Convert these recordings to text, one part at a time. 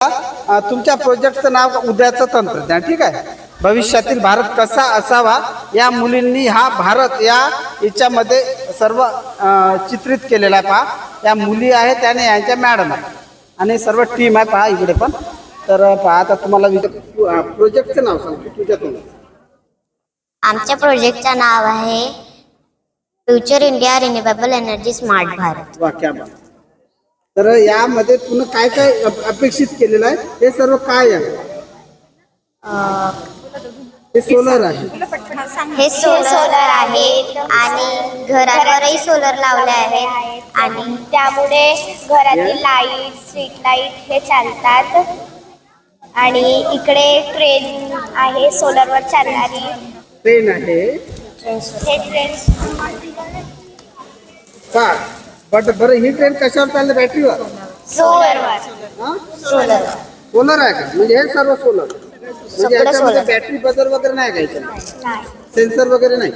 तुमच्या प्रोजेक्टचं नाव उद्याचं तंत्रज्ञान, ठीक आहे. भविष्यातील भारत कसा असावा या मुलींनी हा भारत या याच्यामध्ये सर्व चित्रित केलेला आहे. पहा, या मुली आहेत, त्याने यांच्या मॅडम आहे आणि सर्व टीम आहे. पहा इकडे पण. तर पहा, आता तुम्हाला प्रोजेक्टचं नाव सांगतो तुझ्यातून. आमच्या प्रोजेक्टचं नाव आहे future India renewable energy smart Bharat. वा, क्या बात. तर यामध्ये तुम्ही काय काय अपेक्षित केलेलं आहे? हे सर्व काय आहे? हे सोलर आहे. हे सोलर आहे आणि घरावरही सोलर लावले आहे आणि त्यामुळे घरातील लाईट, स्ट्रीट लाईट हे चालतात. आणि इकडे ट्रेन आहे सोलरवर चालणारी. ट्रेन आहे. हे ट्रेन पहा, बरं ही ट्रेन कशावर चालते? बॅटरीवर? सोलरवर. सोलर सोलर आहे का? म्हणजे हे सर्व सोलर, म्हणजे याच्यामध्ये बॅटरी बदल वगैरे नाही घ्यायचं, सेन्सर वगैरे नाही,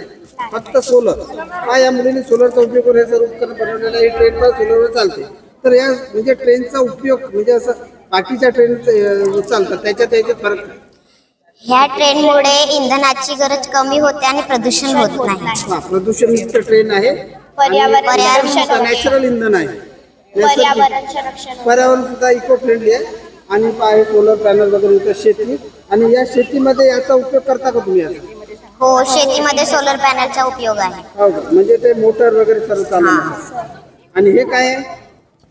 फक्त सोलर. हा, या मुलीने सोलरचा उपयोग करून हे सर्व उपकरण बनवलेलं आहे. ट्रेन पण सोलरवर चालते. तर या म्हणजे ट्रेनचा उपयोग म्हणजे असं बाकीच्या ट्रेन चालतात त्याच्यात फरक. ह्या ट्रेनमुळे इंधनाची गरज कमी होते आणि प्रदूषण होत नाही. हा, प्रदूषणयुक्त ट्रेन आहे. पर्यावरण नॅचरल इंधन आहे. पर्यावरण संरक्षण. पर्यावरण सुद्धा इको फ्रेंडली आहे. आणि पाय सोलर पॅनल वगैरे इथं शेती, आणि या शेतीमध्ये याचा उपयोग करता का तुम्ही? हो, शेतीमध्ये सोलर पॅनलचा उपयोग आहे. हो का? म्हणजे ते मोटर वगैरे सर्व चालू आहे. आणि हे काय आहे?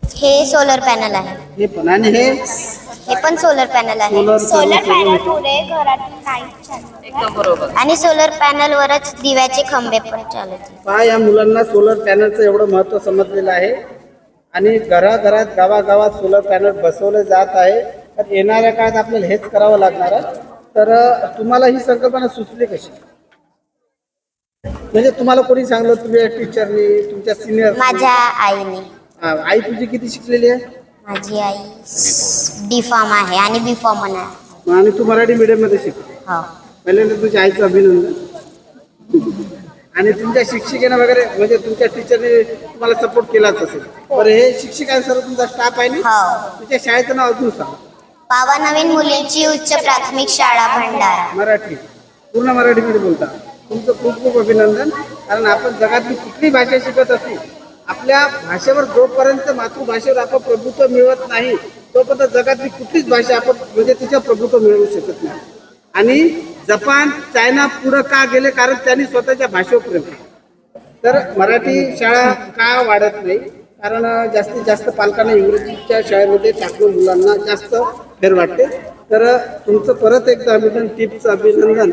हे सोलर पॅनल आहे. हे पण, आणि हे पण सोलर पॅनल आहे. सोलर पॅनलमुळे घरातील लाईट चालतात. आणि सोलर पॅनलवरच दिव्याचे खंबे पण चालतात. पहा, या मुलांना सोलर पॅनलचं एवढं महत्त्व समजलेलं आहे आणि घराघरात गावागावात सोलर पॅनल बसवले जात आहे. तर येणाऱ्या काळात आपल्याला हेच करावं लागणार आहे. तर तुम्हाला ही संकल्पना सुचली कशी? म्हणजे तुम्हाला कोणी सांगलं? तुम्ही टीचरनी, तुमच्या सिनियर? माझ्या आईने. आई तुझी किती शिकलेली आहे? माझी आई D.Pharm आहे आणि B.Pharm आहे. आणि तू मराठी मीडियममध्ये शिकते. हो. पहिल्यांदा तुझ्या आईचं अभिनंदन. आणि तुमच्या शिक्षिकेनं वगैरे म्हणजे तुमच्या टीचरने तुम्हाला सपोर्ट केलाच असेल. बरं, हे शिक्षिकांसर्व तुमचा स्टाफ आहे ना? हो. तुमच्या शाळेचं नाव अजून सांग. पावा नवीन मुलींची उच्च प्राथमिक शाळा भंडारा. मराठी, पूर्ण मराठीमध्ये बोलता. तुमचं खूप खूप अभिनंदन. कारण आपण जगातली कुठली भाषा शिकत असू, आपल्या भाषेवर जोपर्यंत, मातृभाषेवर आपण प्रभुत्व मिळवत नाही तोपर्यंत जगातली कुठलीच भाषा आपण म्हणजे तिच्या प्रभुत्व मिळवू शकत नाही. आणि जपान, चायना पुढं का गेले? कारण त्यांनी स्वतःच्या भाषेवर प्रेम केलं. तर मराठी शाळा का वाढत नाही? कारण जास्तीत जास्त पालकांना इंग्रजीच्या शाळेमध्ये टाकून मुलांना जास्त फेर वाटते. तर तुमचं परत एकदा अभिनंदन, टिपचं अभिनंदन.